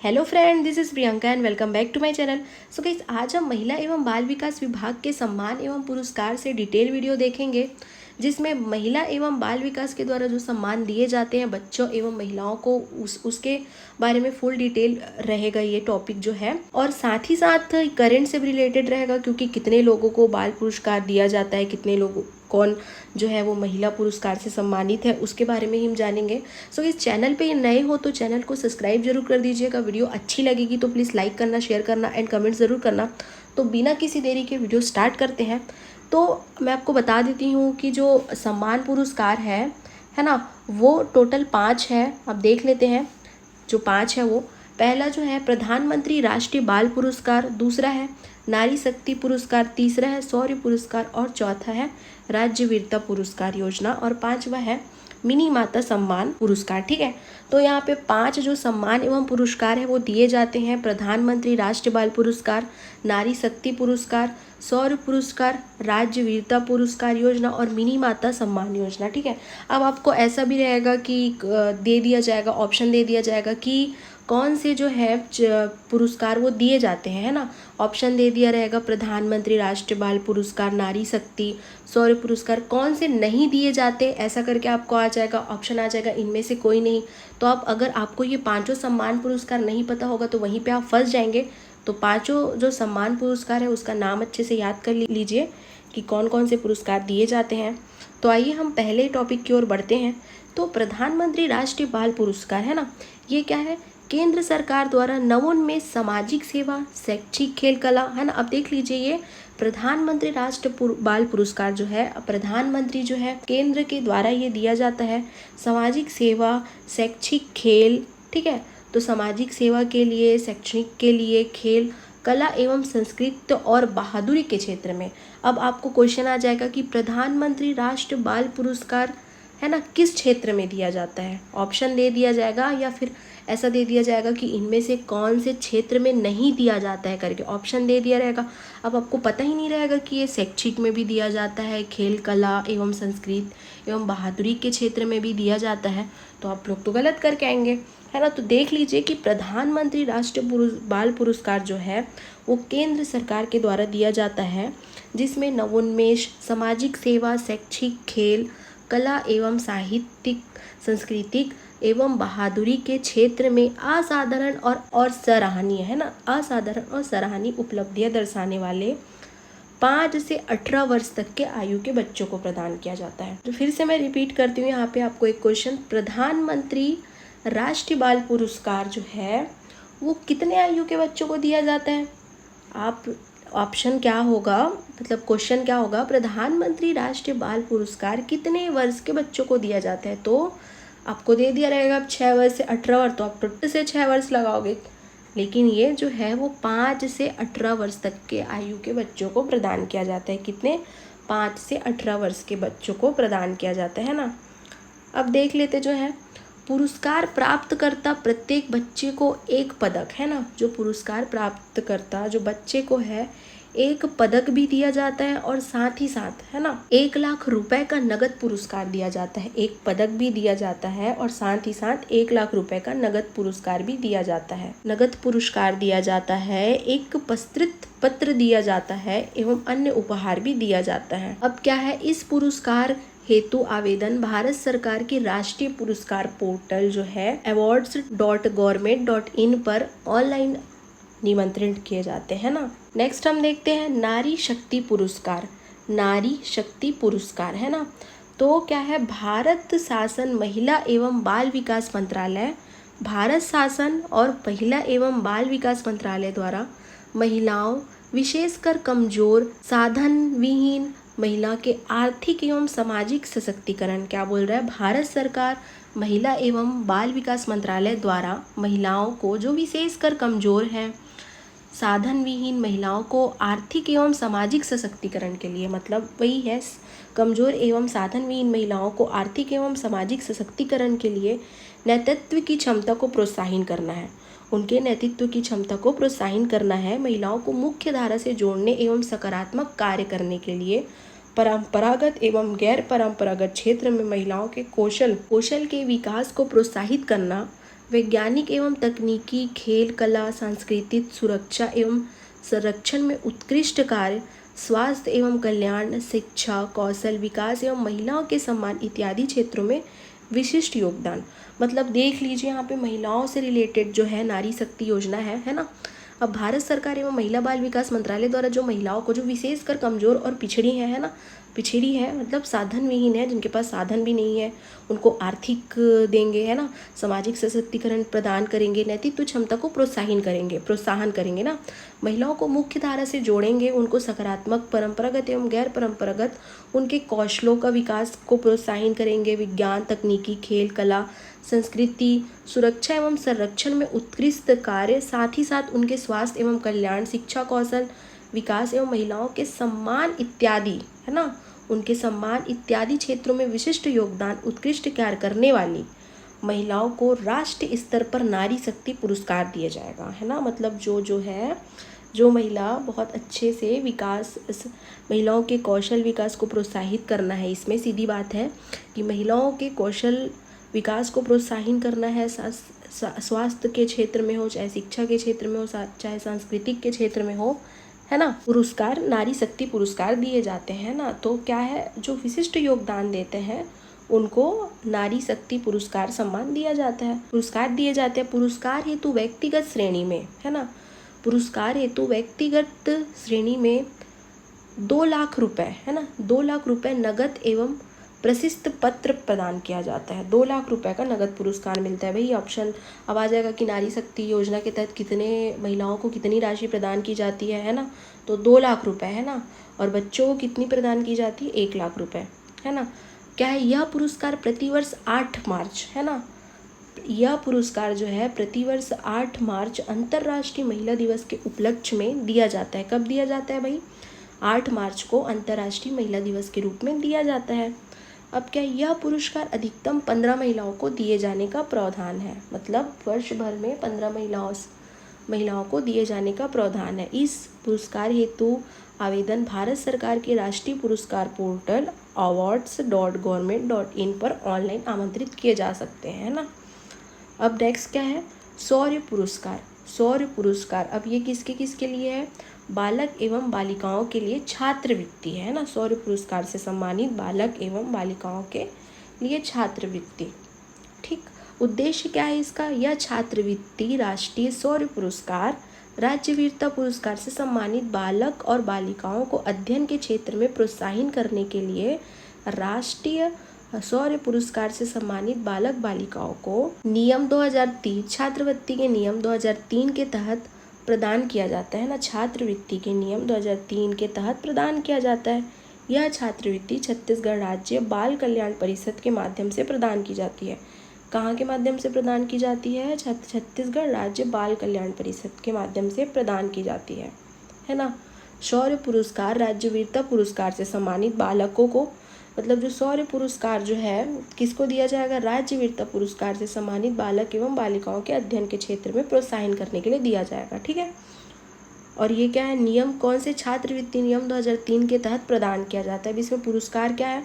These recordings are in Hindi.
Hello friend, this is Priyanka and welcome back to my channel. So guys, आज हम महिला एवं बाल विकास विभाग के सम्मान एवं पुरस्कार से डिटेल वीडियो देखेंगे, जिसमें महिला एवं बाल विकास के द्वारा जो सम्मान दिए जाते हैं बच्चों एवं महिलाओं को उसके बारे में फुल डिटेल रहेगा ये टॉपिक जो है। और साथ ही साथ करंट से भी रिलेटेड रहेगा, क्योंकि कितने लोगों को बाल पुरस्कार दिया जाता है, कितने लोगों कौन जो है वो महिला पुरस्कार से सम्मानित है, उसके बारे में ही हम जानेंगे। सो इस चैनल पे नए हो तो चैनल को सब्सक्राइब जरूर कर दीजिएगा। वीडियो अच्छी लगेगी तो प्लीज़ लाइक करना, शेयर करना एंड कमेंट ज़रूर करना। तो बिना किसी देरी के वीडियो स्टार्ट करते हैं। तो मैं आपको बता देती हूँ कि जो सम्मान पुरस्कार है ना, वो टोटल 5 है। अब देख लेते हैं जो 5 है वो। पहला जो है प्रधानमंत्री राष्ट्रीय बाल पुरस्कार, दूसरा है नारी शक्ति पुरस्कार, तीसरा है शौर्य पुरस्कार और चौथा है राज्य वीरता पुरस्कार योजना और पांचवा है मिनी माता सम्मान पुरस्कार। ठीक है, तो यहाँ पे 5 जो सम्मान एवं पुरस्कार है वो दिए जाते हैं। प्रधानमंत्री राष्ट्रीय बाल पुरस्कार, नारी शक्ति पुरस्कार, शौर्य पुरस्कार, राज्य वीरता पुरस्कार योजना और मिनी माता सम्मान योजना। ठीक है, अब आपको ऐसा भी रहेगा कि दे दिया जाएगा, ऑप्शन दे दिया जाएगा कि कौन से जो है पुरस्कार वो दिए जाते हैं, है ना। ऑप्शन दे दिया रहेगा प्रधानमंत्री राष्ट्रीय बाल पुरस्कार, नारी शक्ति, शौर्य पुरस्कार, कौन से नहीं दिए जाते ऐसा करके आपको आ जाएगा, ऑप्शन आ जाएगा इनमें से कोई नहीं। तो आप अगर आपको ये 5 सम्मान पुरस्कार नहीं पता होगा तो वहीं पे आप फंस जाएंगे। तो 5 जो सम्मान पुरस्कार है उसका नाम अच्छे से याद कर लीजिए कि कौन कौन से पुरस्कार दिए जाते हैं। तो आइए हम पहले टॉपिक की ओर बढ़ते हैं। तो प्रधानमंत्री राष्ट्रीय बाल पुरस्कार है ना, ये क्या है, केंद्र सरकार द्वारा नवोन्मेष, सामाजिक सेवा, शैक्षिक, खेल, कला, है ना। अब देख लीजिए, ये प्रधानमंत्री राष्ट्रीय बाल पुरस्कार जो है, प्रधानमंत्री जो है केंद्र के द्वारा ये दिया जाता है सामाजिक सेवा, शैक्षिक, खेल। ठीक है, तो सामाजिक सेवा के लिए, शैक्षणिक के लिए, खेल, कला एवं संस्कृत और बहादुरी के क्षेत्र में। अब आपको क्वेश्चन आ जाएगा कि प्रधानमंत्री राष्ट्रीय बाल पुरस्कार है ना किस क्षेत्र में दिया जाता है। ऑप्शन दे दिया जाएगा या फिर ऐसा दे दिया जाएगा कि इनमें से कौन से क्षेत्र में नहीं दिया जाता है करके ऑप्शन दे दिया रहेगा। अब आपको पता ही नहीं रहेगा कि ये शैक्षिक में भी दिया जाता है, खेल, कला एवं संस्कृत एवं बहादुरी के क्षेत्र में भी दिया जाता है, तो आप लोग तो गलत करके आएंगे, है ना। तो देख लीजिए कि प्रधानमंत्री राष्ट्रीय बाल पुरस्कार जो है वो केंद्र सरकार के द्वारा दिया जाता है, जिसमें नवोन्मेष, सामाजिक सेवा, शैक्षिक, खेल, कला एवं साहित्यिक, सांस्कृतिक एवं बहादुरी के क्षेत्र में असाधारण और सराहनीय, है ना, असाधारण और सराहनीय उपलब्धियां दर्शाने वाले 5 से 18 वर्ष तक के आयु के बच्चों को प्रदान किया जाता है। तो फिर से मैं रिपीट करती हूँ यहाँ पे आपको एक क्वेश्चन, प्रधानमंत्री राष्ट्रीय बाल पुरस्कार जो है वो कितने आयु के बच्चों को दिया जाता है। आप ऑप्शन क्या होगा, मतलब क्वेश्चन क्या होगा, प्रधानमंत्री राष्ट्रीय बाल पुरस्कार कितने वर्ष के बच्चों को दिया जाता है। तो आपको दे दिया रहेगा अब 6 वर्ष से 18 वर्ष, तो आप टोटल से 6 वर्ष लगाओगे, लेकिन ये जो है वो 5 से 18 वर्ष तक के आयु के बच्चों को प्रदान किया जाता है। कितने, 5 से 18 वर्ष के बच्चों को प्रदान किया जाता है ना। अब देख लेते जो है, पुरस्कार प्राप्त करता प्रत्येक बच्चे को एक पदक, है ना, जो पुरस्कार प्राप्त करता जो बच्चे को है एक पदक भी दिया जाता है और साथ ही साथ, है ना, 1 लाख रुपए का नगद पुरस्कार दिया जाता है। एक पदक भी दिया जाता है और साथ ही साथ 1 लाख रुपए का नगद पुरस्कार भी दिया जाता है। नगद पुरस्कार दिया जाता है, एक प्रशस्ति पत्र दिया जाता है एवं अन्य उपहार भी दिया जाता है। अब क्या है, इस पुरस्कार हेतु आवेदन भारत सरकार की राष्ट्रीय पुरस्कार पोर्टल जो है awards.government.in पर ऑनलाइन निमंत्रित किए जाते हैं ना। नेक्स्ट हम देखते हैं नारी शक्ति पुरस्कार। नारी शक्ति पुरस्कार, है ना, तो क्या है, भारत शासन महिला एवं बाल विकास मंत्रालय, भारत शासन और महिला एवं बाल विकास मंत्रालय द्वारा महिलाओं, विशेषकर कमजोर, साधन विहीन महिला के आर्थिक एवं सामाजिक सशक्तिकरण, क्या बोल रहा है, भारत सरकार महिला एवं बाल विकास मंत्रालय द्वारा महिलाओं को जो विशेषकर कमजोर हैं, साधन विहीन महिलाओं को आर्थिक एवं सामाजिक सशक्तिकरण के लिए, मतलब वही है, कमजोर एवं साधन विहीन महिलाओं को आर्थिक एवं सामाजिक सशक्तिकरण के लिए नेतृत्व की क्षमता को प्रोत्साहित करना है। उनके नेतृत्व की क्षमता को प्रोत्साहित करना है, महिलाओं को मुख्य धारा से जोड़ने एवं सकारात्मक कार्य करने के लिए परंपरागत एवं गैर परंपरागत क्षेत्र में महिलाओं के कौशल के विकास को प्रोत्साहित करना, वैज्ञानिक एवं तकनीकी, खेल, कला, सांस्कृतिक, सुरक्षा एवं संरक्षण में उत्कृष्ट कार्य, स्वास्थ्य एवं कल्याण, शिक्षा, कौशल विकास एवं महिलाओं के सम्मान इत्यादि क्षेत्रों में विशिष्ट योगदान। मतलब देख लीजिए यहाँ पे महिलाओं से रिलेटेड जो है नारी शक्ति योजना है ना। अब भारत सरकार एवं महिला बाल विकास मंत्रालय द्वारा जो महिलाओं को जो विशेषकर कमजोर और पिछड़ी है ना, पिछड़ी है मतलब साधन विहीन है, जिनके पास साधन भी नहीं है, उनको आर्थिक देंगे है ना, सामाजिक सशक्तिकरण प्रदान करेंगे, नेतृत्व क्षमता को प्रोत्साहन करेंगे ना, महिलाओं को मुख्य धारा से जोड़ेंगे, उनको सकारात्मक परंपरागत एवं गैर परंपरागत उनके कौशलों का विकास को प्रोत्साहित करेंगे, विज्ञान, तकनीकी, खेल, कला, संस्कृति, सुरक्षा एवं संरक्षण में उत्कृष्ट कार्य, साथ ही साथ उनके स्वास्थ्य एवं कल्याण, शिक्षा, कौशल विकास एवं महिलाओं के सम्मान इत्यादि है ना, उनके सम्मान इत्यादि क्षेत्रों में विशिष्ट योगदान, उत्कृष्ट कार्य करने वाली महिलाओं को राष्ट्रीय स्तर पर नारी शक्ति पुरस्कार दिया जाएगा है ना। मतलब जो महिला बहुत अच्छे से महिलाओं के कौशल विकास को प्रोत्साहित करना है, इसमें सीधी बात है कि महिलाओं के कौशल विकास को प्रोत्साहित करना है, स्वास्थ्य के क्षेत्र में हो, चाहे शिक्षा के क्षेत्र में हो, चाहे सांस्कृतिक के क्षेत्र में हो, है ना, पुरस्कार नारी शक्ति पुरस्कार दिए जाते हैं ना। तो क्या है, जो विशिष्ट योगदान देते हैं उनको नारी शक्ति पुरस्कार सम्मान दिया जाता है, पुरस्कार दिए जाते हैं। पुरस्कार हेतु व्यक्तिगत श्रेणी में है ना, पुरस्कार हेतु व्यक्तिगत श्रेणी में 2 लाख रुपए है ना, 2 लाख रुपए नगद एवं प्रशस्ति पत्र प्रदान किया जाता है। 2 लाख रुपए का नगद पुरस्कार मिलता है। भाई ऑप्शन अब आ जाएगा कि नारी शक्ति योजना के तहत कितने महिलाओं को कितनी राशि प्रदान की जाती है ना, तो 2 लाख रुपए है ना, और बच्चों को कितनी प्रदान की जाती है, 1 लाख रुपए है ना। क्या है, यह पुरस्कार प्रतिवर्ष 8 मार्च है ना, यह पुरस्कार जो है प्रतिवर्ष 8 मार्च अंतर्राष्ट्रीय महिला दिवस के उपलक्ष्य में दिया जाता है। कब दिया जाता है भाई, 8 मार्च को अंतर्राष्ट्रीय महिला दिवस के रूप में दिया जाता है। अब क्या, यह पुरस्कार अधिकतम 15 महिलाओं को दिए जाने का प्रावधान है, मतलब वर्ष भर में 15 महिलाओं को दिए जाने का प्रावधान है। इस पुरस्कार हेतु आवेदन भारत सरकार के राष्ट्रीय पुरस्कार पोर्टल awards.government.in पर ऑनलाइन आमंत्रित किए जा सकते हैं ना। अब नेक्स्ट क्या है, शौर्य पुरस्कार। शौर्य पुरस्कार अब ये किसके लिए है, बालक एवं बालिकाओं के लिए छात्रवृत्ति है ना। शौर्य पुरस्कार से सम्मानित बालक एवं बालिकाओं के लिए छात्रवृत्ति, ठीक। उद्देश्य क्या है इसका, यह छात्रवृत्ति राष्ट्रीय शौर्य पुरस्कार, राज्य वीरता पुरस्कार से सम्मानित बालक और बालिकाओं को अध्ययन के क्षेत्र में प्रोत्साहित करने के लिए राष्ट्रीय शौर्य पुरस्कार से सम्मानित बालक बालिकाओं को नियम 2003 छात्रवृत्ति के नियम 2003 के तहत प्रदान किया जाता है ना। छात्रवृत्ति के नियम 2003 के तहत प्रदान किया जाता है। यह छात्रवृत्ति छत्तीसगढ़ राज्य बाल कल्याण परिषद के माध्यम से प्रदान की जाती है। कहाँ के माध्यम से प्रदान की जाती है, छत्तीसगढ़ राज्य बाल कल्याण परिषद के माध्यम से प्रदान की जाती है ना। शौर्य पुरस्कार राज्य वीरता पुरस्कार से सम्मानित बालकों को, मतलब जो शौर्य पुरस्कार जो है किसको दिया जाएगा, राज्य वीरता पुरस्कार से सम्मानित बालक एवं बालिकाओं के अध्ययन के क्षेत्र में प्रोत्साहन करने के लिए दिया जाएगा, ठीक है। और ये क्या है, नियम कौन से, छात्रवृत्ति नियम 2003 के तहत प्रदान किया जाता है। इसमें पुरस्कार क्या है,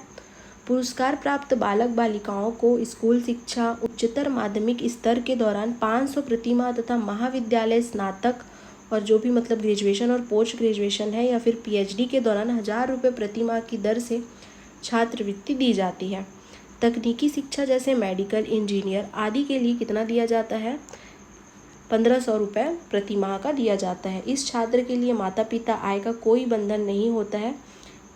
पुरस्कार प्राप्त बालक बालिकाओं को स्कूल शिक्षा उच्चतर माध्यमिक स्तर के दौरान 500 प्रतिमाह तथा महाविद्यालय स्नातक और जो भी मतलब ग्रेजुएशन और पोस्ट ग्रेजुएशन है या फिर PhD के दौरान 1000 रुपये प्रतिमाह की दर से छात्रवृत्ति दी जाती है। तकनीकी शिक्षा जैसे मेडिकल, इंजीनियर आदि के लिए कितना दिया जाता है, 1500 रुपये प्रतिमाह का दिया जाता है। इस छात्र के लिए माता पिता आय का कोई बंधन नहीं होता है।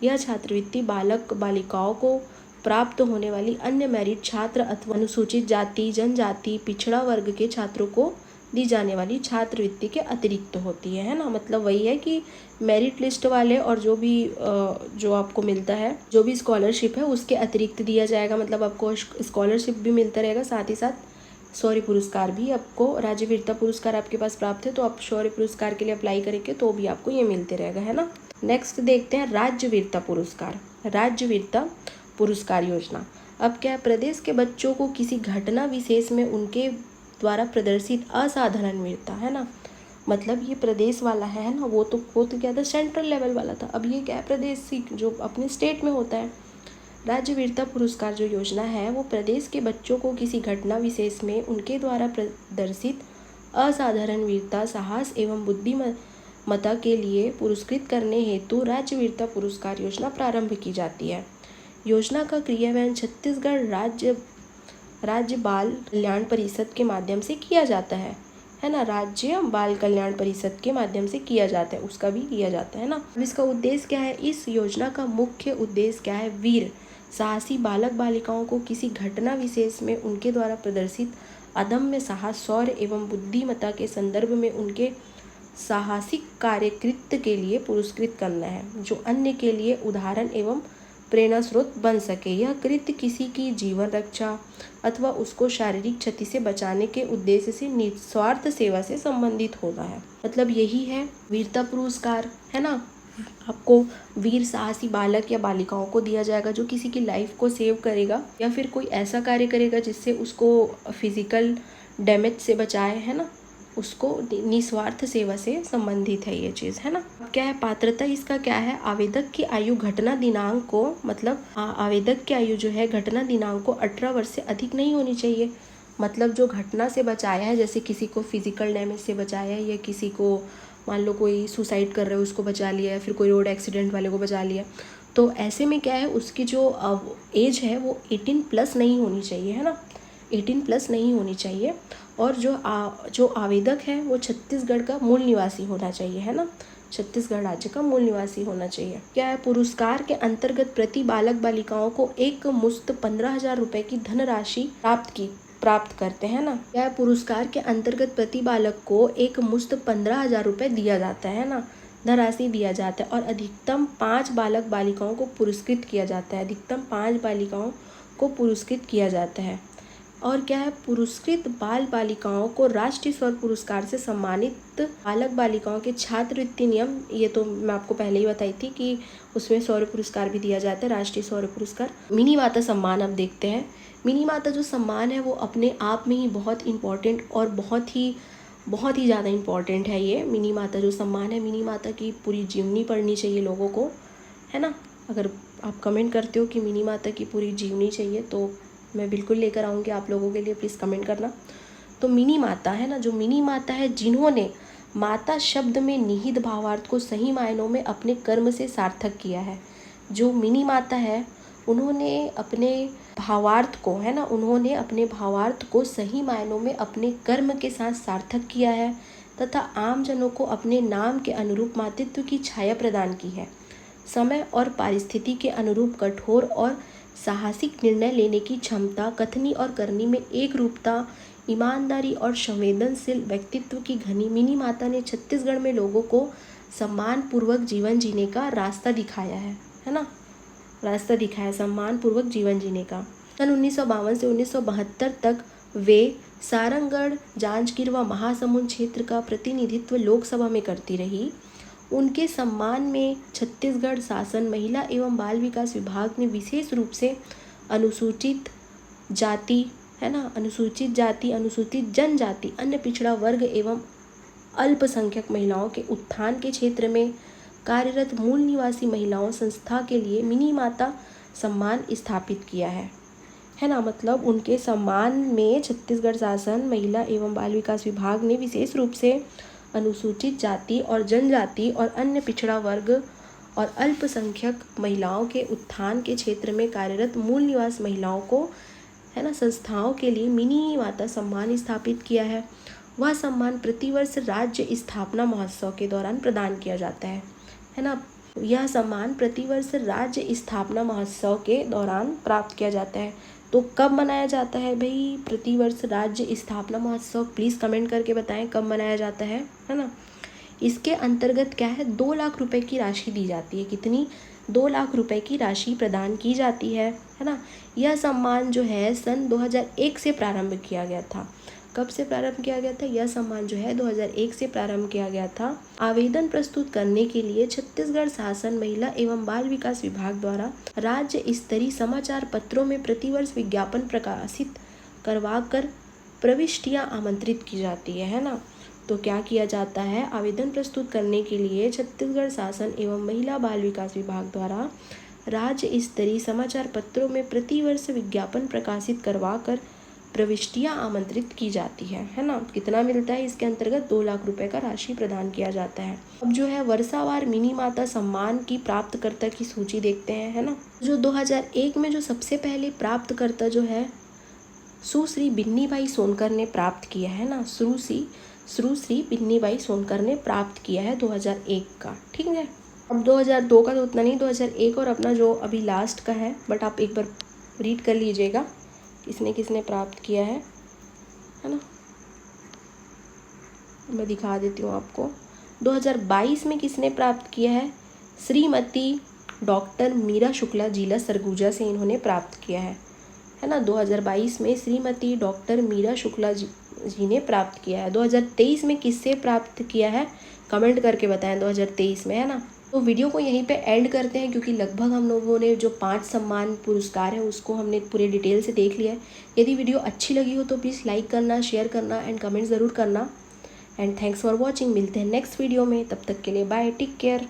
यह छात्रवृत्ति बालक बालिकाओं को प्राप्त होने वाली अन्य मेरिट छात्र अथवा अनुसूचित जाति, जनजाति, पिछड़ा वर्ग के छात्रों को दी जाने वाली छात्रवृत्ति के अतिरिक्त होती है ना। मतलब वही है कि मेरिट लिस्ट वाले और जो भी जो आपको मिलता है, जो भी स्कॉलरशिप है उसके अतिरिक्त दिया जाएगा। मतलब आपको स्कॉलरशिप भी मिलता रहेगा, साथ ही साथ शौर्य पुरस्कार भी आपको, राज्य वीरता पुरस्कार आपके पास प्राप्त है तो आप शौर्य पुरस्कार के लिए अप्लाई करेंगे तो भी आपको ये मिलते रहेगा, है ना। नेक्स्ट देखते हैं राज्य वीरता पुरस्कार। राज्य वीरता पुरस्कार योजना। अब क्या है, प्रदेश के बच्चों को किसी घटना विशेष में उनके द्वारा प्रदर्शित असाधारण वीरता, है ना। मतलब ये प्रदेश वाला है ना, वो तो क्या था, सेंट्रल लेवल वाला था। अब ये क्या है, प्रदेश जो अपने स्टेट में होता है। राज्य वीरता पुरस्कार जो योजना है वो प्रदेश के बच्चों को किसी घटना विशेष में उनके द्वारा प्रदर्शित असाधारण वीरता, साहस एवं बुद्धिमत्ता के लिए पुरस्कृत करने हेतु राज्य वीरता पुरस्कार योजना प्रारंभ की जाती है। योजना का क्रियान्वयन छत्तीसगढ़ राज्य बाल कल्याण परिषद के माध्यम से किया जाता है ना। राज्य बाल कल्याण परिषद के माध्यम से किया जाता है, उसका भी किया जाता है ना। अब इसका उद्देश्य क्या है? इस योजना का मुख्य उद्देश्य क्या है? वीर साहसी बालक बालिकाओं को किसी घटना विशेष में उनके द्वारा प्रदर्शित अदम्य साहस, शौर्य एवं बुद्धिमत्ता के संदर्भ में उनके साहसिक कार्यकृत्य के लिए पुरस्कृत करना है, जो अन्य के लिए उदाहरण एवं प्रेरणा स्रोत बन सके। यह कृत्य किसी की जीवन रक्षा अथवा उसको शारीरिक क्षति से बचाने के उद्देश्य से निस्वार्थ सेवा से संबंधित होता है। मतलब यही है वीरता पुरस्कार, है ना। आपको वीर साहसी बालक या बालिकाओं को दिया जाएगा जो किसी की लाइफ को सेव करेगा या फिर कोई ऐसा कार्य करेगा जिससे उसको फिजिकल डैमेज से बचाए, है ना। उसको निस्वार्थ सेवा से संबंधित है ये चीज़, है ना। क्या है पात्रता इसका? क्या है? आवेदक की आयु घटना दिनांक को, मतलब आवेदक की आयु जो है घटना दिनांक को 18 वर्ष से अधिक नहीं होनी चाहिए। मतलब जो घटना से बचाया है, जैसे किसी को फिजिकल डैमेज से बचाया है या किसी को मान लो कोई सुसाइड कर रहा है उसको बचा लिया या फिर कोई रोड एक्सीडेंट वाले को बचा लिया, तो ऐसे में क्या है उसकी जो एज है वो 18+ नहीं होनी चाहिए, है ना। 18+ नहीं होनी चाहिए। और जो आवेदक है वो छत्तीसगढ़ का मूल निवासी होना चाहिए, है ना। छत्तीसगढ़ राज्य का मूल निवासी होना चाहिए। क्या है? पुरस्कार के अंतर्गत प्रति बालक बालिकाओं को एक मुश्त 15,000 रुपये की धनराशि प्राप्त करते हैं ना। क्या है? पुरस्कार के अंतर्गत प्रति बालक को एक मुश्त 15,000 रुपये दिया जाता है ना, धनराशि दिया जाता है। और अधिकतम 5 बालक बालिकाओं को पुरस्कृत किया जाता है। अधिकतम 5 बालिकाओं को पुरस्कृत किया जाता है। और क्या है? पुरस्कृत बाल बालिकाओं को राष्ट्रीय स्वर्ण पुरस्कार से सम्मानित बालक बालिकाओं के छात्रवृत्ति नियम, ये तो मैं आपको पहले ही बताई थी कि उसमें शौर्य पुरस्कार भी दिया जाता है, राष्ट्रीय शौर्य पुरस्कार। मिनी माता सम्मान अब देखते हैं। मिनी माता जो सम्मान है वो अपने आप में ही बहुत इम्पॉर्टेंट और बहुत ही ज़्यादा इम्पॉर्टेंट है। ये मिनी माता जो सम्मान है, मिनी माता की पूरी जीवनी पढ़नी चाहिए लोगों को, है ना। अगर आप कमेंट करते हो कि मिनी माता की पूरी जीवनी चाहिए तो मैं बिल्कुल लेकर आऊँगी आप लोगों के लिए, प्लीज़ कमेंट करना। तो मिनी माता है ना, जो मिनी माता है जिन्होंने माता शब्द में निहित भावार्थ को सही मायनों में अपने कर्म से सार्थक किया है। जो मिनी माता है उन्होंने अपने भावार्थ को, है ना, उन्होंने अपने भावार्थ को सही मायनों में अपने कर्म के साथ सार्थक किया है तथा आम जनों को अपने नाम के अनुरूप मातृत्व की छाया प्रदान की है। समय और परिस्थिति के अनुरूप कठोर और साहसिक निर्णय लेने की क्षमता, कथनी और करनी में एक रूपता, ईमानदारी और संवेदनशील व्यक्तित्व की घनी मिनी माता ने छत्तीसगढ़ में लोगों को सम्मान पूर्वक जीवन जीने का रास्ता दिखाया है ना। रास्ता दिखाया सम्मान पूर्वक जीवन जीने का। सन 1952 से 1972 तक वे सारंगढ़, जांजगीर व महासमुंद क्षेत्र का प्रतिनिधित्व लोकसभा में करती रही। उनके सम्मान में छत्तीसगढ़ शासन महिला एवं बाल विकास विभाग ने विशेष रूप से अनुसूचित जाति, है ना, अनुसूचित जाति, अनुसूचित जनजाति, अन्य पिछड़ा वर्ग एवं अल्पसंख्यक महिलाओं के उत्थान के क्षेत्र में कार्यरत मूल निवासी महिलाओं संस्था के लिए मिनी माता सम्मान स्थापित किया है ना। मतलब उनके सम्मान में छत्तीसगढ़ शासन महिला एवं बाल विकास विभाग ने विशेष रूप से अनुसूचित जाति और जनजाति और अन्य पिछड़ा वर्ग और अल्पसंख्यक महिलाओं के उत्थान के क्षेत्र में कार्यरत मूल निवास महिलाओं को, है ना, संस्थाओं के लिए मिनी माता सम्मान स्थापित किया है। वह सम्मान प्रतिवर्ष राज्य स्थापना महोत्सव के दौरान प्रदान किया जाता है ना। यह सम्मान प्रतिवर्ष राज्य स्थापना महोत्सव के दौरान प्राप्त किया जाता है। तो कब मनाया जाता है भाई प्रतिवर्ष राज्य स्थापना महोत्सव? प्लीज़ कमेंट करके बताएं कब मनाया जाता है ना। इसके अंतर्गत क्या है, 2 लाख रुपए की राशि दी जाती है। कितनी? 2 लाख रुपए की राशि प्रदान की जाती है ना। यह सम्मान जो है सन 2001 से प्रारंभ किया गया था। कब से प्रारंभ किया गया था? यह सम्मान जो है 2001 से प्रारंभ किया गया था। आवेदन प्रस्तुत करने के लिए छत्तीसगढ़ शासन महिला एवं बाल विकास विभाग द्वारा राज्य स्तरीय समाचार पत्रों में प्रतिवर्ष विज्ञापन प्रकाशित करवाकर प्रविष्टियां आमंत्रित की जाती है ना। तो क्या किया जाता है, आवेदन प्रस्तुत करने के लिए छत्तीसगढ़ शासन एवं महिला बाल विकास विभाग द्वारा राज्य स्तरीय समाचार पत्रों में प्रतिवर्ष विज्ञापन प्रकाशित करवाकर प्रविष्टियां आमंत्रित की जाती है ना। कितना मिलता है इसके अंतर्गत? 2 लाख रुपए का राशि प्रदान किया जाता है। अब जो है वर्षावार मिनी माता सम्मान की प्राप्तकर्ता की सूची देखते हैं, है ना। जो 2001 में जो सबसे पहले प्राप्तकर्ता जो है सुश्री बिन्नीबाई सोनकर ने प्राप्त किया है ना। सुश्री बिन्नीबाई सोनकर ने प्राप्त किया है 2001 का, ठीक है। अब 2002 का तो उतना नहीं, 2001 और अपना जो अभी लास्ट का है, बट आप एक बार रीड कर लीजिएगा किसने किसने प्राप्त किया है ना। मैं दिखा देती हूँ आपको। 2022 में किसने प्राप्त किया है? श्रीमती डॉक्टर मीरा शुक्ला, जिला सरगुजा से इन्होंने प्राप्त किया है ना। 2022 में श्रीमती डॉक्टर मीरा शुक्ला जी ने प्राप्त किया है। 2023 में किससे प्राप्त किया है? कमेंट करके बताएं 2023 में, है ना। तो वीडियो को यहीं पे एंड करते हैं, क्योंकि लगभग हम लोगों ने जो 5 सम्मान पुरस्कार है उसको हमने पूरे डिटेल से देख लिया है। यदि वीडियो अच्छी लगी हो तो प्लीज़ लाइक करना, शेयर करना एंड कमेंट ज़रूर करना। And thanks for watching. मिलते हैं नेक्स्ट वीडियो में, तब तक के लिए बाय, टेक केयर।